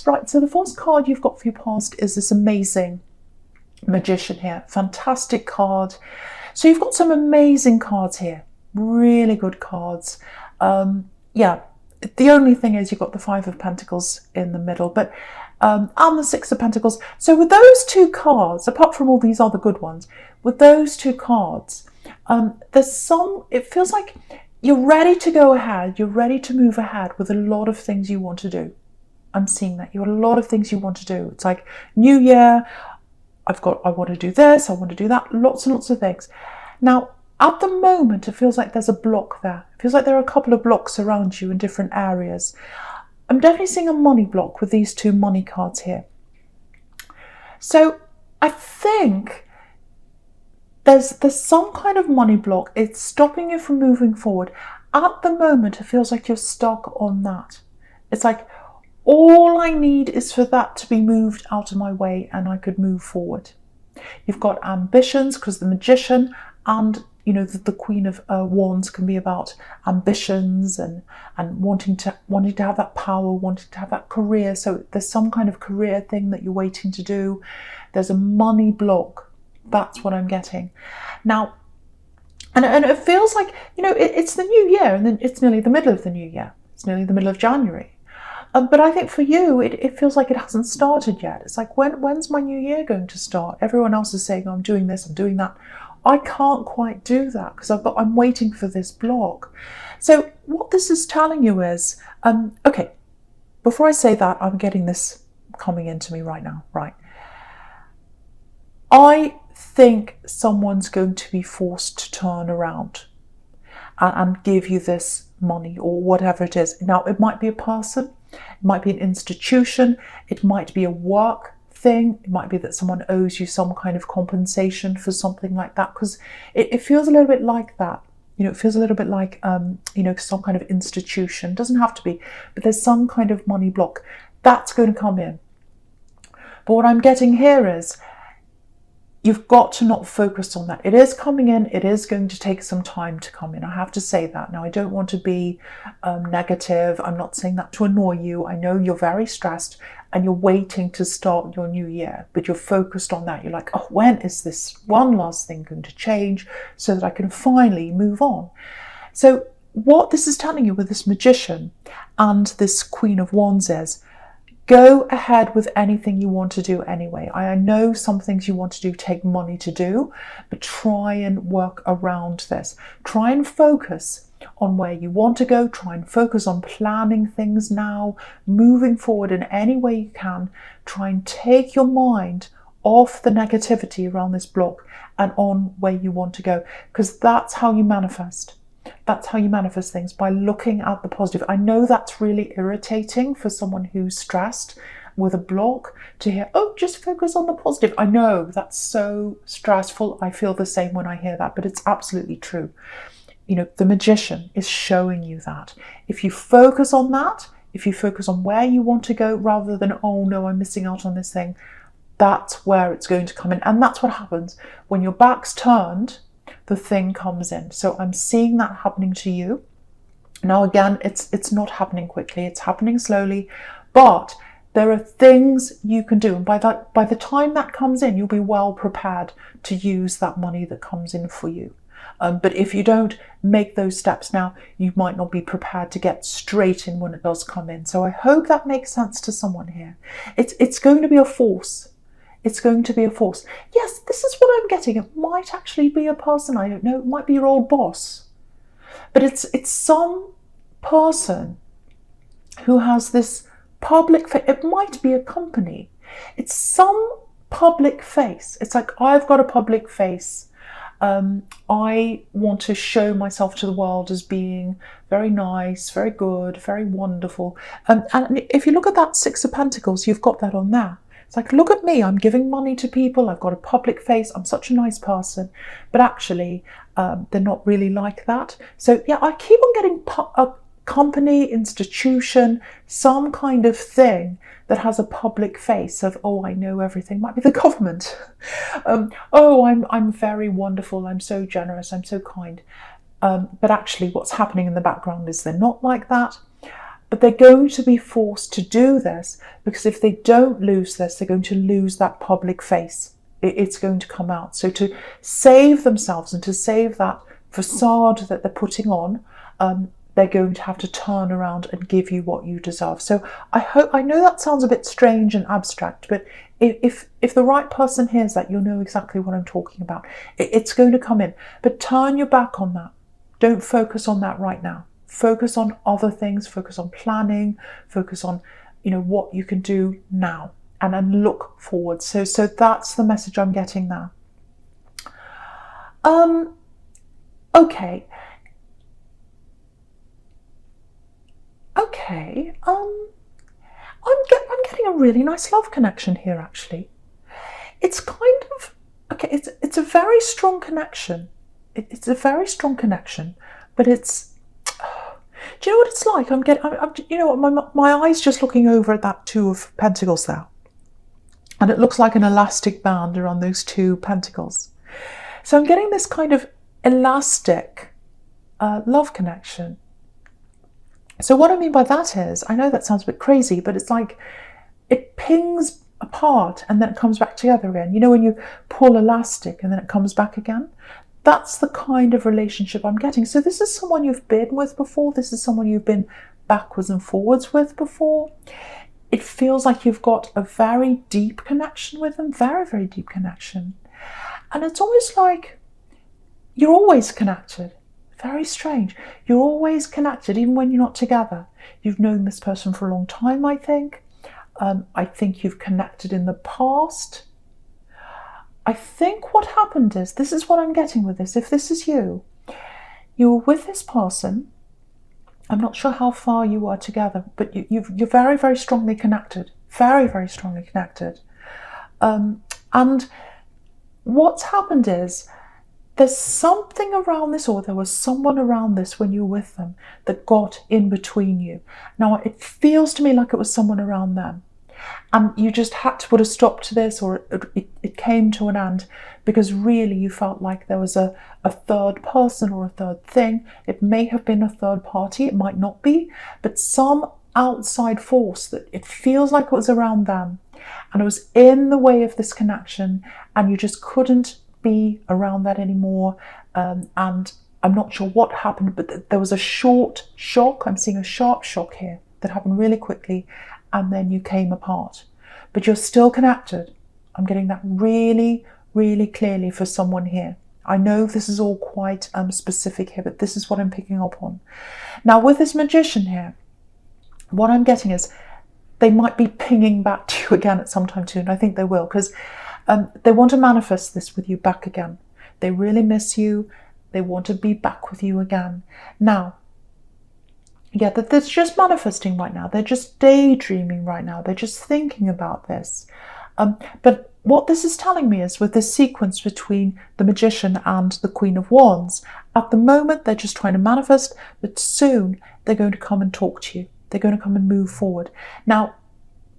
Right, so the first card you've got for your past is this amazing Magician here. Fantastic card. So you've got some amazing cards here. Really good cards. Yeah, the only thing is you've got the Five of Pentacles in the middle, but and the Six of Pentacles. So with those two cards, apart from all these other good ones, with those two cards, it feels like you're ready to go ahead, you're ready to move ahead with a lot of things you want to do. I'm seeing that. You've got a lot of things you want to do. It's like New Year, I want to do this, I want to do that, lots and lots of things. Now, at the moment, it feels like there's a block there. It feels like there are a couple of blocks around you in different areas. I'm definitely seeing a money block with these two money cards here. So I think there's some kind of money block. It's stopping you from moving forward. At the moment, it feels like you're stuck on that. It's like, all I need is for that to be moved out of my way and I could move forward. You've got ambitions, because the Magician and the Queen of Wands can be about ambitions and wanting to have that power, wanting to have that career. So there's some kind of career thing that you're waiting to do. There's a money block. That's what I'm getting. Now, and it feels like, it's the new year, and then it's nearly the middle of the new year. It's nearly the middle of January. But I think for you, it feels like it hasn't started yet. It's like, when's my new year going to start? Everyone else is saying, oh, I'm doing this, I'm doing that. I can't quite do that because I'm waiting for this block. So what this is telling you is, okay, before I say that, I'm getting this coming into me right now, right? I think someone's going to be forced to turn around and give you this money or whatever it is. Now, it might be a person, it might be an institution, it might be a work thing, it might be that someone owes you some kind of compensation for something like that, because it feels a little bit like that. It feels a little bit like, some kind of institution. It doesn't have to be, but there's some kind of money block that's going to come in. But what I'm getting here is, you've got to not focus on that. It is coming in. It is going to take some time to come in. I have to say that. Now, I don't want to be negative. I'm not saying that to annoy you. I know you're very stressed and you're waiting to start your new year, but you're focused on that. You're like, oh, when is this one last thing going to change so that I can finally move on? So what this is telling you with this Magician and this Queen of Wands is, go ahead with anything you want to do anyway. I know some things you want to do take money to do, but try and work around this. Try and focus on where you want to go. Try and focus on planning things now, moving forward in any way you can. Try and take your mind off the negativity around this block and on where you want to go, because that's how you manifest. That's how you manifest things, by looking at the positive. I know that's really irritating for someone who's stressed with a block to hear, oh, just focus on the positive. I know that's so stressful. I feel the same when I hear that, but it's absolutely true. The Magician is showing you that. If you focus on that, if you focus on where you want to go rather than, oh no, I'm missing out on this thing, that's where it's going to come in. And that's what happens when your back's turned. The thing comes in. So I'm seeing that happening to you. Now again, it's not happening quickly, it's happening slowly, but there are things you can do, and by the time that comes in, you'll be well prepared to use that money that comes in for you. But if you don't make those steps now, you might not be prepared to get straight in when it does come in. So I hope that makes sense to someone here. It's going to be a force. It's going to be a force. Yes, this is what I'm getting. It might actually be a person, I don't know. It might be your old boss. But it's some person who has this public face. It might be a company. It's some public face. It's like, I've got a public face. I want to show myself to the world as being very nice, very good, very wonderful. And if you look at that Six of Pentacles, you've got that on there. It's like, look at me, I'm giving money to people, I've got a public face, I'm such a nice person. But actually, they're not really like that. So yeah, I keep on getting a company, institution, some kind of thing that has a public face of, oh, I know everything. Might be the government. Oh, I'm very wonderful, I'm so generous, I'm so kind. But actually what's happening in the background is they're not like that. But they're going to be forced to do this because if they don't lose this, they're going to lose that public face. It's going to come out. So to save themselves and to save that facade that they're putting on, they're going to have to turn around and give you what you deserve. So I know that sounds a bit strange and abstract, but if the right person hears that, you'll know exactly what I'm talking about. It's going to come in, but turn your back on that. Don't focus on that right now. Focus on other things, focus on planning, focus on, what you can do now, and then look forward. So that's the message I'm getting now. Okay. I'm getting a really nice love connection here, actually. It's kind of, it's a very strong connection. It's a very strong connection, but it's, do you know what it's like? My eye's just looking over at that Two of Pentacles there. And it looks like an elastic band around those two pentacles. So I'm getting this kind of elastic love connection. So what I mean by that is, I know that sounds a bit crazy, but it's like it pings apart and then it comes back together again. You know when you pull elastic and then it comes back again? That's the kind of relationship I'm getting. So this is someone you've been with before. This is someone you've been backwards and forwards with before. It feels like you've got a very deep connection with them, very, very deep connection. And it's almost like you're always connected. Very strange. You're always connected, even when you're not together. You've known this person for a long time, I think. I think you've connected in the past. I think what happened is, this is what I'm getting with this. If this is you, you were with this person. I'm not sure how far you are together, but you're very, very strongly connected. Very, very strongly connected. And what's happened is, there's something around this, or there was someone around this when you were with them that got in between you. Now, it feels to me like it was someone around them. And you just had to put a stop to this, or it came to an end, because really you felt like there was a third person or a third thing. It may have been a third party, it might not be, but some outside force that it feels like it was around them. And it was in the way of this connection, and you just couldn't be around that anymore. And I'm not sure what happened, but there was a short shock. I'm seeing a sharp shock here that happened really quickly, and then you came apart. But you're still connected. I'm getting that really, really clearly for someone here. I know this is all quite specific here, but this is what I'm picking up on. Now, with this Magician here, what I'm getting is they might be pinging back to you again at some time soon. I think they will, because they want to manifest this with you back again. They really miss you. They want to be back with you again. Now, yeah, they're just manifesting right now. They're just daydreaming right now. They're just thinking about this. But what this is telling me is, with this sequence between the Magician and the Queen of Wands, at the moment they're just trying to manifest, but soon they're going to come and talk to you. They're going to come and move forward. Now,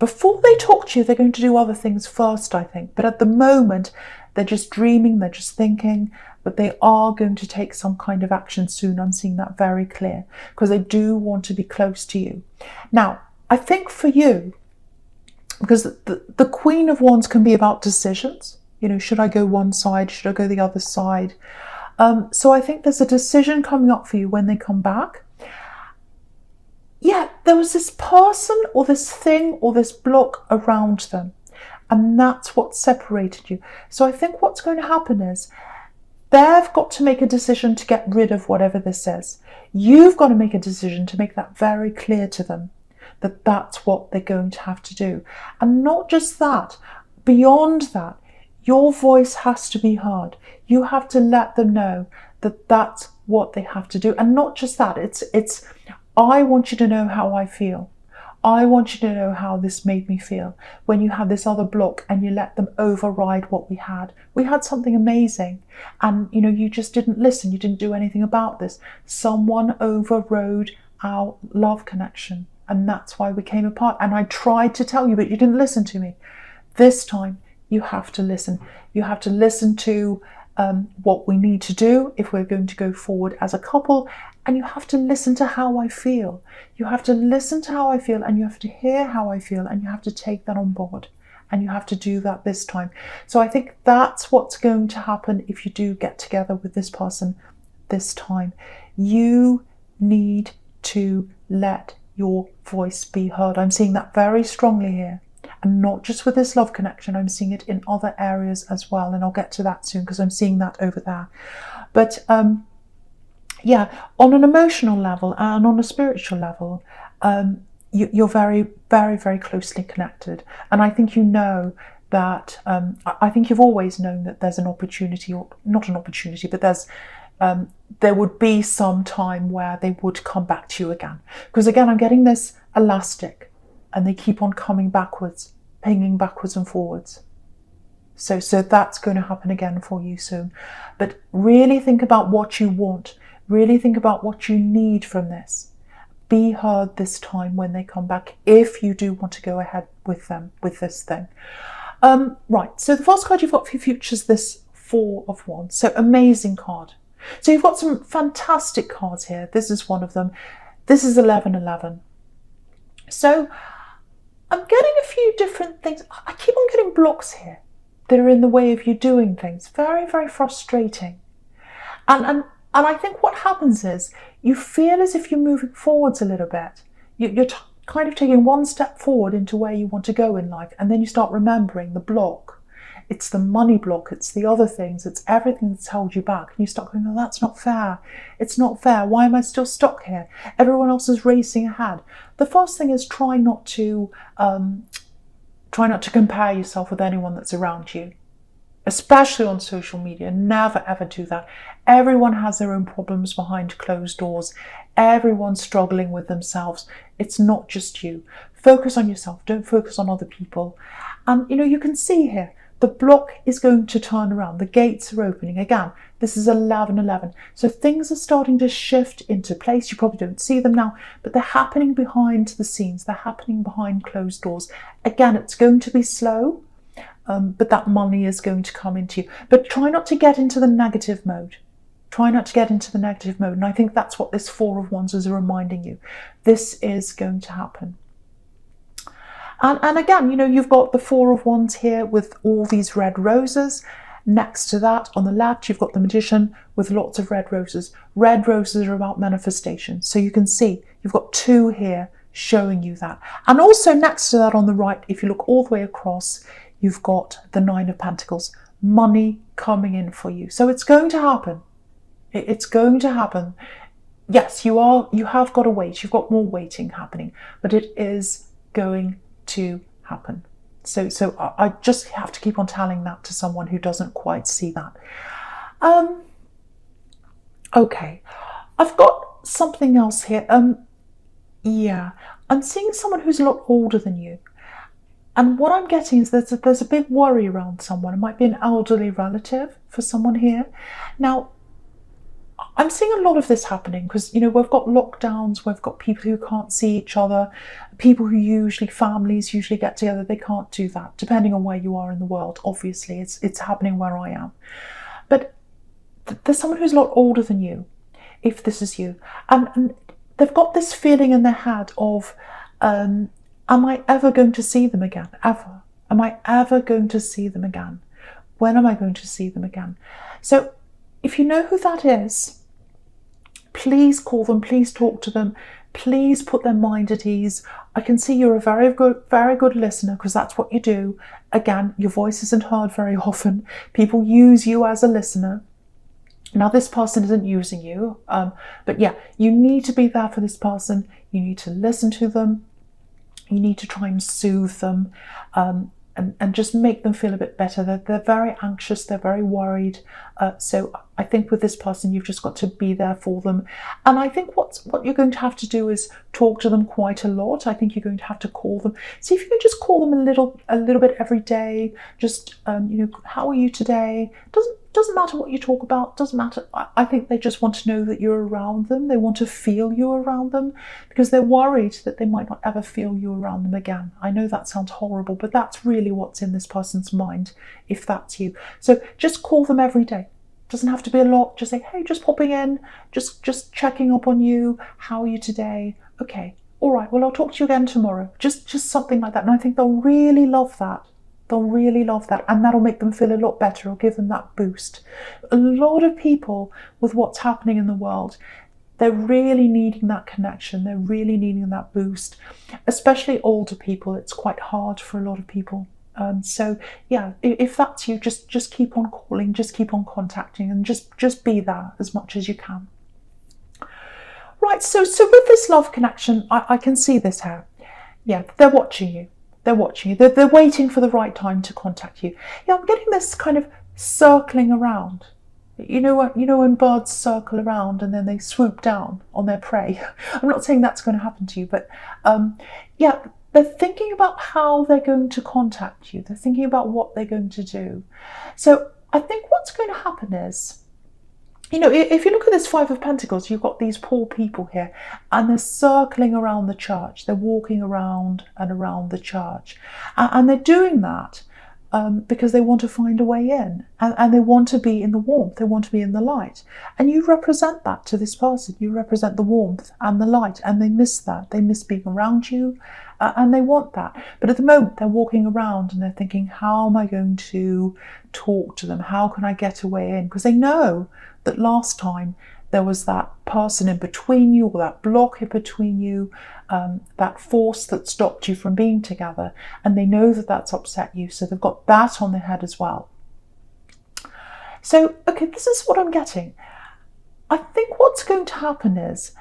before they talk to you, they're going to do other things first, I think. But at the moment, they're just dreaming, they're just thinking, but they are going to take some kind of action soon. I'm seeing that very clear, because they do want to be close to you. Now, I think for you, because the Queen of Wands can be about decisions. You know, should I go one side? Should I go the other side? So I think there's a decision coming up for you when they come back. Yeah, there was this person or this thing or this block around them, and that's what separated you. So I think what's going to happen is, they've got to make a decision to get rid of whatever this is. You've got to make a decision to make that very clear to them, that that's what they're going to have to do. And not just that, beyond that, your voice has to be heard. You have to let them know that that's what they have to do. And not just that, it's I want you to know how I feel. I want you to know how this made me feel. When you have this other block and you let them override what we had. We had something amazing, and you know, you just didn't listen. You didn't do anything about this. Someone overrode our love connection, and that's why we came apart. And I tried to tell you, but you didn't listen to me. This time you have to listen. You have to listen to what we need to do if we're going to go forward as a couple. And you have to listen to how I feel. You have to listen to how I feel, and you have to hear how I feel, and you have to take that on board. And you have to do that this time. So I think that's what's going to happen if you do get together with this person this time. You need to let your voice be heard. I'm seeing that very strongly here. And not just with this love connection, I'm seeing it in other areas as well. And I'll get to that soon because I'm seeing that over there. But yeah, on an emotional level and on a spiritual level, you're very, very, very closely connected. And I think you know that, I think you've always known that there's an opportunity, or not an opportunity, but there would be some time where they would come back to you again. Because again, I'm getting this elastic, and they keep on coming backwards, pinging backwards and forwards. So that's going to happen again for you soon. But really think about what you want. Really think about what you need from this. Be heard this time when they come back, if you do want to go ahead with them, with this thing. Right, so the first card you've got for your future is this Four of Wands. So amazing card. So you've got some fantastic cards here. This is one of them. This is 1111. So I'm getting a few different things. I keep on getting blocks here that are in the way of you doing things. Very, very frustrating. And I think what happens is you feel as if you're moving forwards a little bit. You're kind of taking one step forward into where you want to go in life, and then you start remembering the block. It's the money block, it's the other things, it's everything that's held you back. And you start going, oh, that's not fair. It's not fair. Why am I still stuck here? Everyone else is racing ahead. The first thing is try not to compare yourself with anyone that's around you. Especially on social media. Never ever do that. Everyone has their own problems behind closed doors. Everyone's struggling with themselves. It's not just you. Focus on yourself. Don't focus on other people. And you can see here, the block is going to turn around. The gates are opening. Again, this is 1111. So things are starting to shift into place. You probably don't see them now, but they're happening behind the scenes. They're happening behind closed doors. Again, it's going to be slow. But that money is going to come into you. But try not to get into the negative mode. Try not to get into the negative mode. And I think that's what this Four of Wands is reminding you. This is going to happen. And again, you've got the Four of Wands here with all these red roses. Next to that, on the left, you've got the Magician with lots of red roses. Red roses are about manifestation. So you can see you've got two here showing you that. And also next to that on the right, if you look all the way across, you've got the Nine of Pentacles, money coming in for you. So it's going to happen. It's going to happen. Yes, you have got to wait. You've got more waiting happening, but it is going to happen. So I just have to keep on telling that to someone who doesn't quite see that. Okay, I've got something else here. Yeah, I'm seeing someone who's a lot older than you. And what I'm getting is there's a big worry around someone. It might be an elderly relative for someone here. Now, I'm seeing a lot of this happening because, we've got lockdowns, we've got people who can't see each other, people who families usually get together, they can't do that, depending on where you are in the world. Obviously, it's happening where I am. But there's someone who's a lot older than you, if this is you. And they've got this feeling in their head of, am I ever going to see them again? Ever? Am I ever going to see them again? When am I going to see them again? So if you know who that is, please call them, please talk to them, please put their mind at ease. I can see you're a very good listener because that's what you do. Again, your voice isn't heard very often. People use you as a listener. Now, this person isn't using you, but yeah, you need to be there for this person. You need to listen to them. You need to try and soothe them and just make them feel a bit better. They're very anxious, they're very worried. So I think with this person, you've just got to be there for them. And I think what you're going to have to do is talk to them quite a lot. I think you're going to have to call them. See if you can just call them a little bit every day. Just, how are you today? Doesn't matter what you talk about, doesn't matter. I think they just want to know that you're around them. They want to feel you around them because they're worried that they might not ever feel you around them again. I know that sounds horrible, but that's really what's in this person's mind, if that's you. So just call them every day. Doesn't have to be a lot. Just say, hey, just popping in, just checking up on you. How are you today? Okay, all right, well, I'll talk to you again tomorrow. Just something like that. And I think they'll really love that. They'll really love that, and that'll make them feel a lot better. It'll give them that boost. A lot of people, with what's happening in the world, they're really needing that connection. They're really needing that boost, especially older people. It's quite hard for a lot of people. So yeah, if that's you, just keep on calling, just keep on contacting, and just be there as much as you can. Right, so with this love connection, I can see this here. Yeah, they're watching you. They're watching you. They're waiting for the right time to contact you. Yeah, I'm getting this kind of circling around. You know when birds circle around and then they swoop down on their prey. I'm not saying that's going to happen to you, but yeah, they're thinking about how they're going to contact you. They're thinking about what they're going to do. So I think what's going to happen is, if you look at this Five of Pentacles, you've got these poor people here, and they're circling around the church. They're walking around and around the church. And they're doing that because they want to find a way in. And they want to be in the warmth. They want to be in the light. And you represent that to this person. You represent the warmth and the light. And they miss that. They miss being around you. And they want that. But at the moment, they're walking around and they're thinking, how am I going to talk to them? How can I get a way in? Because they know that last time there was that person in between you, or that block in between you, that force that stopped you from being together, and they know that that's upset you, so they've got that on their head as well. So, okay, this is what I'm getting. I think what's going to happen is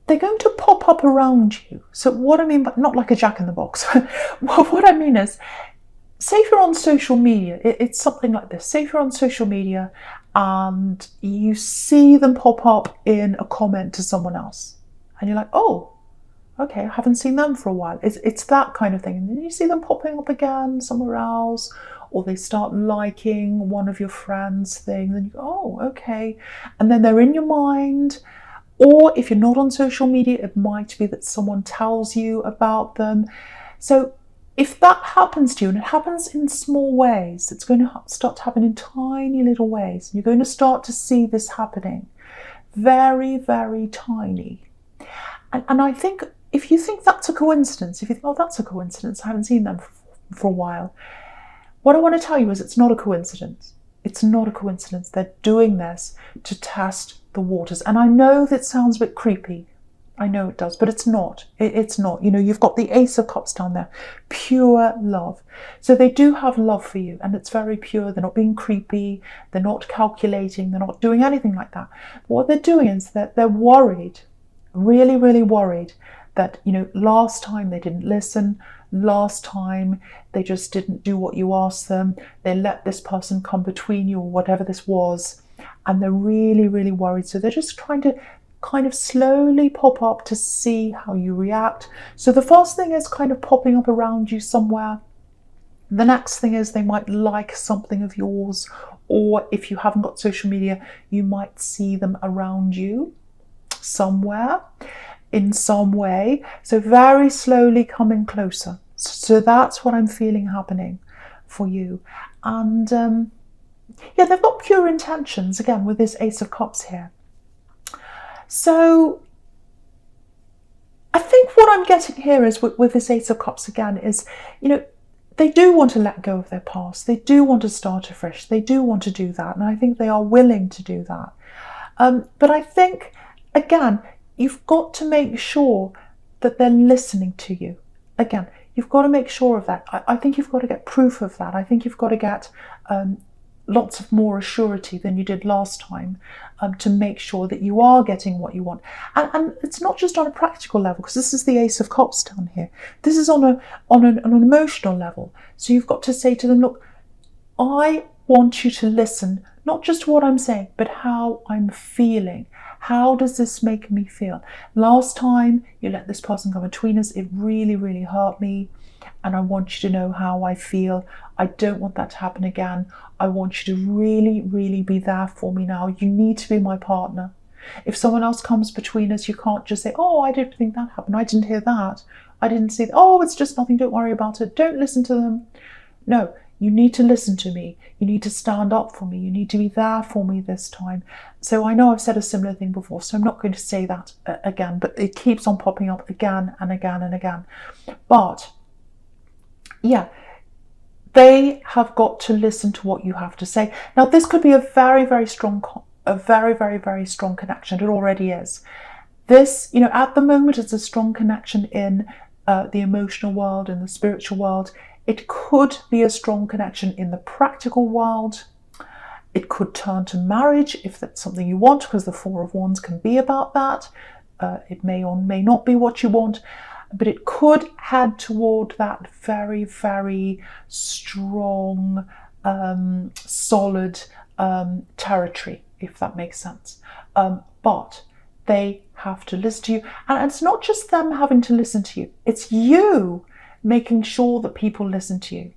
they're going to pop up around you. So what I mean by, not like a jack-in-the-box, what I mean is, say if you're on social media, it's something like this. Say if you're on social media and you see them pop up in a comment to someone else, and you're like, oh, okay, I haven't seen them for a while. It's that kind of thing. And then you see them popping up again somewhere else, or they start liking one of your friends' things, and you go, oh, okay. And then they're in your mind. Or if you're not on social media, it might be that someone tells you about them. So if that happens to you, and it happens in small ways, it's going to start to happen in tiny little ways. You're going to start to see this happening. Very, very tiny. And I think if you think that's a coincidence, if you think, oh, that's a coincidence, I haven't seen them for a while, what I want to tell you is it's not a coincidence. It's not a coincidence. They're doing this to test the waters. And I know that sounds a bit creepy. I know it does, but it's not. It's not. You've got the Ace of Cups down there. Pure love. So they do have love for you, and it's very pure. They're not being creepy. They're not calculating. They're not doing anything like that. What they're doing is that they're worried, really, really worried that, last time they didn't listen. Last time they just didn't do what you asked them. They let this person come between you, or whatever this was. And they're really, really worried. So they're just trying to kind of slowly pop up to see how you react. So the first thing is kind of popping up around you somewhere. The next thing is they might like something of yours, or if you haven't got social media, you might see them around you somewhere in some way. So very slowly coming closer. So that's what I'm feeling happening for you. And yeah, they've got pure intentions, again, with this Ace of Cups here. So I think what I'm getting here is with this Ace of Cups again is, they do want to let go of their past. They do want to start afresh. They do want to do that. And I think they are willing to do that. But I think, again, you've got to make sure that they're listening to you. Again, you've got to make sure of that. I think you've got to get proof of that. I think you've got to get lots of more assurity than you did last time to make sure that you are getting what you want. And it's not just on a practical level, because this is the Ace of Cups down here. This is on an emotional level. So you've got to say to them, look, I want you to listen, not just what I'm saying, but how I'm feeling. How does this make me feel? Last time you let this person come between us, it really, really hurt me. And I want you to know how I feel. I don't want that to happen again. I want you to really, really be there for me now. You need to be my partner. If someone else comes between us, you can't just say, oh, I didn't think that happened. I didn't hear that. I didn't see that. Oh, it's just nothing. Don't worry about it. Don't listen to them. No, You need to listen to me. You need to stand up for me. You need to be there for me this time. So I know I've said a similar thing before, so I'm not going to say that again, but it keeps on popping up again and again and again. But yeah, they have got to listen to what you have to say. Now, this could be a very, very strong connection. It already is. This, at the moment, it's a strong connection in the emotional world, in the spiritual world. It could be a strong connection in the practical world. It could turn to marriage if that's something you want, because the Four of Wands can be about that. It may or may not be what you want, but it could head toward that very, very strong, solid territory, if that makes sense. But they have to listen to you. And it's not just them having to listen to you. It's you making sure that people listen to you.